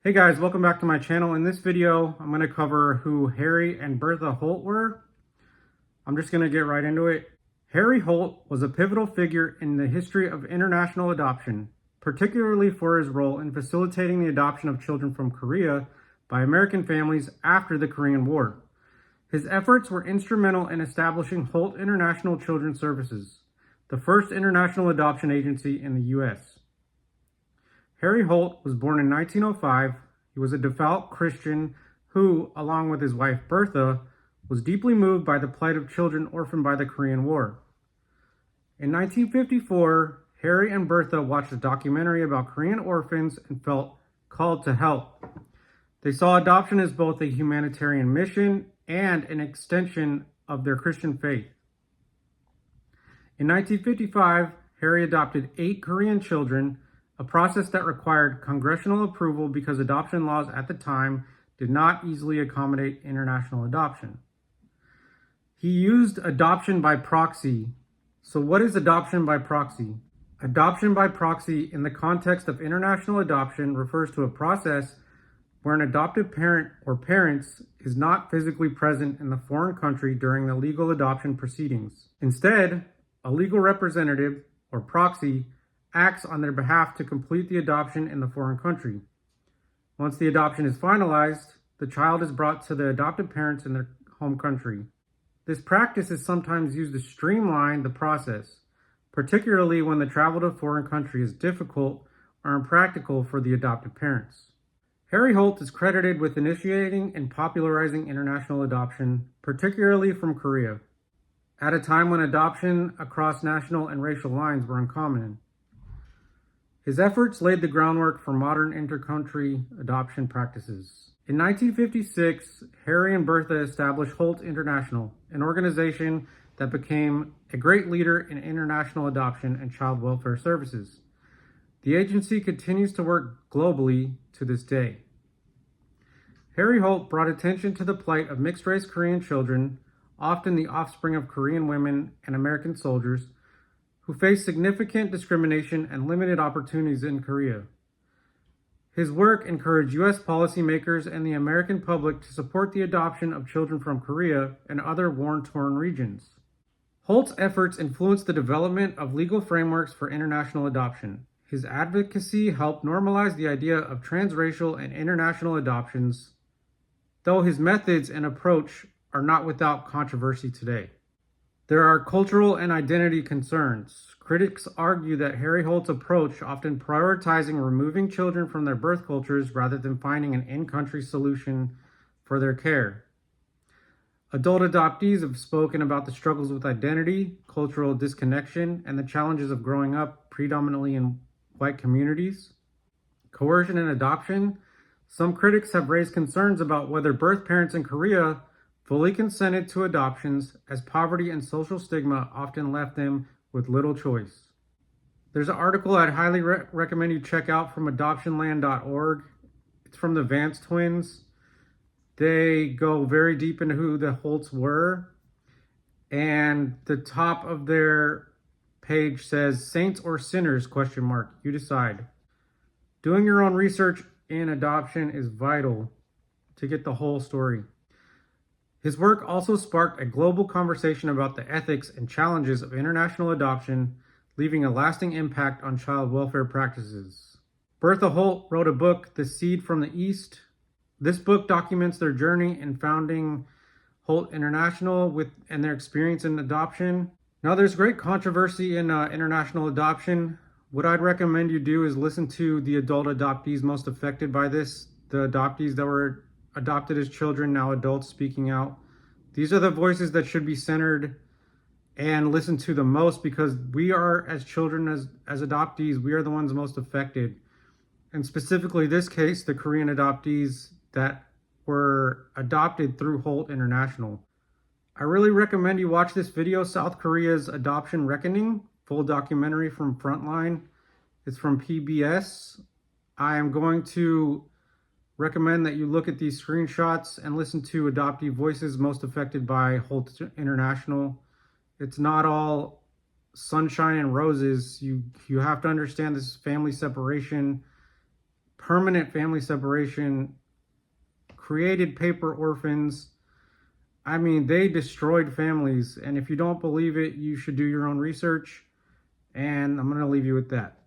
Hey guys, welcome back to my channel. In this video, I'm going to cover who Harry and Bertha Holt were. I'm just going to get right into it. Harry Holt was a pivotal figure in the history of international adoption, particularly for his role in facilitating the adoption of children from Korea by American families after the Korean War. His efforts were instrumental in establishing Holt International Children's Services, the first international adoption agency in the U.S. Harry Holt was born in 1905. He was a devout Christian who, along with his wife Bertha, was deeply moved by the plight of children orphaned by the Korean War. In 1954, Harry and Bertha watched a documentary about Korean orphans and felt called to help. They saw adoption as both a humanitarian mission and an extension of their Christian faith. In 1955, Harry adopted 8 Korean children, a process that required congressional approval because adoption laws at the time did not easily accommodate international adoption. He used adoption by proxy. So what is adoption by proxy? Adoption by proxy in the context of international adoption refers to a process where an adoptive parent or parents is not physically present in the foreign country during the legal adoption proceedings. Instead, a legal representative or proxy acts on their behalf to complete the adoption in the foreign country. Once the adoption is finalized, the child is brought to the adoptive parents in their home country. This practice is sometimes used to streamline the process, particularly when the travel to a foreign country is difficult or impractical for the adoptive parents. Harry Holt is credited with initiating and popularizing international adoption, particularly from Korea, at a time when adoption across national and racial lines were uncommon. His efforts laid the groundwork for modern intercountry adoption practices. In 1956, Harry and Bertha established Holt International, an organization that became a great leader in international adoption and child welfare services. The agency continues to work globally to this day. Harry Holt brought attention to the plight of mixed-race Korean children, often the offspring of Korean women and American soldiers, who face significant discrimination and limited opportunities in Korea. His work encouraged U.S. policymakers and the American public to support the adoption of children from Korea and other war-torn regions. Holt's efforts influenced the development of legal frameworks for international adoption. His advocacy helped normalize the idea of transracial and international adoptions, though his methods and approach are not without controversy today. There are cultural and identity concerns. Critics argue that Harry Holt's approach, often prioritizing removing children from their birth cultures rather than finding an in-country solution for their care. Adult adoptees have spoken about the struggles with identity, cultural disconnection, and the challenges of growing up predominantly in white communities. Coercion and adoption. Some critics have raised concerns about whether birth parents in Korea fully consented to adoptions, as poverty and social stigma often left them with little choice. There's an article I'd highly recommend you check out from adoptionland.org. It's from the Vance twins. They go very deep into who the Holts were, and the top of their page says, "Saints or sinners, ? You decide." Doing your own research in adoption is vital to get the whole story. His work also sparked a global conversation about the ethics and challenges of international adoption, leaving a lasting impact on child welfare practices. Bertha Holt wrote a book, The Seed from the East. This book documents their journey in founding Holt International and their experience in adoption. Now, there's great controversy in international adoption. What I'd recommend you do is listen to the adult adoptees most affected by this, the adoptees that were adopted as children, now adults speaking out. These are the voices that should be centered and listened to the most, because we are, as children, as adoptees, we are the ones most affected. And specifically this case, the Korean adoptees that were adopted through Holt International. I really recommend you watch this video, South Korea's Adoption Reckoning, full documentary from FRONTLINE. It's from PBS. I am going to recommend that you look at these screenshots and listen to adoptee voices most affected by Holt International. It's not all sunshine and roses. You have to understand this family separation permanent family separation, created paper orphans. I mean, they destroyed families. And if you don't believe it, you should do your own research. And I'm going to leave you with that.